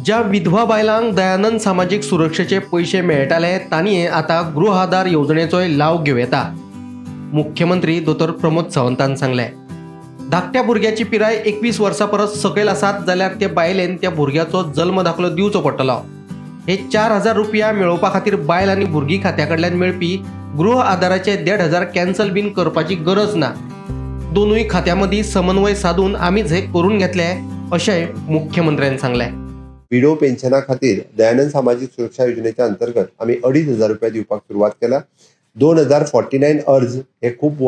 ज्या विधवा बायलांक दयानंद सामाजिक सुरक्षेचे पैसे मेळटाले तांणी आता गृह आधार योजनेचो लाव घेवं येता। मुख्यमंत्री दोतोर प्रमोद सावंतान सांगले, धाकट्या भुरग्याची पिराय 21 वर्सां परस सकयल आसात जाल्यार ते बायलेन त्या भुरग्याचो जल्म दाखलो दिवचो पडटलो। हे 4000 रुपया मेळोवपा खातीर बायल आनी भुरगीं खात्याकडल्यान मेळपी गृह आधाराचे 1,500 कॅन्सल बीन करपाची गरज ना। दोनूय खात्यां मदीं समन्वय साधून आमीच हे करून घेतले अशेंय मुख्यमंत्र्यांनी सांगले। विडो पेन्शना खातीर दयानंद सामाजिक सुरक्षा योजनेच्या अंतर्गत आम्ही 2,500 रुपया दिवपाक सुरवात केला। 2049 अर्ज हे खूप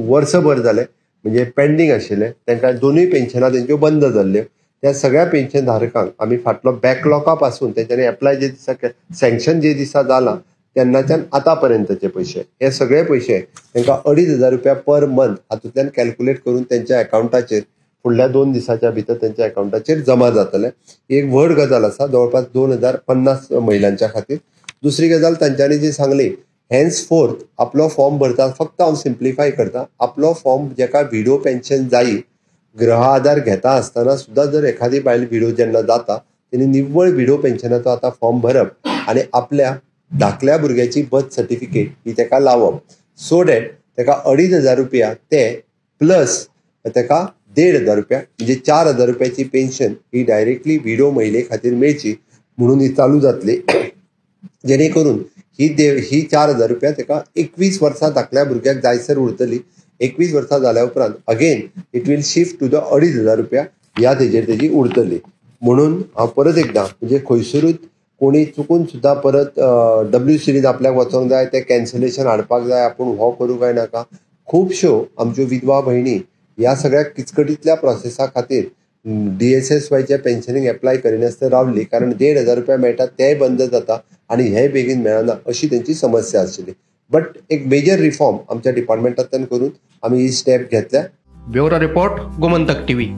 वर्षभर झाले, म्हणजे पेंडिंग आशिल्ले, तांकां दोनूय पेन्शना तेंच्यो बंद जाल्ल्यो। त्या सगळ्या पेन्शन धारकांक आम्ही फाटलो बॅकलॉका पासून तेंच्यांनी एप्लाय जे दिसा सँक्शन जे दिसा जाला तेन्नाच्यान आतापर्यंतचे पैसे, हे सगळे पैसे तांकां 2,500 रुपया पर मंथ हातूंतल्यान कॅल्क्युलेट करून त्यांच्या अकाउंटाचेर फुडल्या 2 दिसाच्या भितर त्यांच्या अकाउंटाचेर जमा जातले। एक व्हड गजाल आसा जवळपास 2050 महिलांच्या खातीर। दुसरी गजाल तांच्यांनी जी सांगली, हेन्सफोर्थ आपलो फॉर्म भरता, फक्त हांव सिम्प्लिफाय करता, आपलो फॉर्म जेका विडो पेन्शन जायी गृह आधार घेता आसतना सुद्धा जर एखादी बायल विडो जेन्ना जाता तेणी निव्वळ विडो पेन्शनाचो आता फॉर्म भरप आणि आपल्या धाकल्या भुरग्याची बर्थ सर्टिफिकेट ही तेका लावप, सो डॅट तेका 2,500 रुपया ते प्लस तेका 1,500 रुपया म्हणजे 4,000 रुपयाची पेन्शन ही डायरेक्टली विडो महिले खातीर मेळची म्हणून ही चालू जातली। जेणे करून ही 4,000 रुपया तेका 21 वर्सां धाकल्या भुरग्याक जायसर उरतली। 21 वर्सां जाल्या उपरांत again it will shift to the 2,500 रुपया ह्या तेजेर तेजी उरतली। म्हणून हांव परत एकदां म्हणजे खंयसरूच कोणी चुकून सुद्धा परत WCDत आपल्याक वचोंक जाय, ते कॅन्सलेशन हाडपाक जाय, आपूण हो करूं काय नाका। खुबश्यो आमच्यो विधवा भयणी ह्या सगळ्या किचकटीतल्या प्रोसेसा खातीर DSSYच्या पेन्शनीक एप्लाय करिनासतना रावली, कारण 1,500 रुपया मेळटा तेय बंद जाता आणि हे बेगीन मेळना अशी त्यांची समस्या आशिल्ली। बट एक मेजर रिफॉर्म आमच्या डिपार्टमेंटांतल्यान करून आम्ही ही स्टेप घेतल्या। Bureau report, Gomantak TV.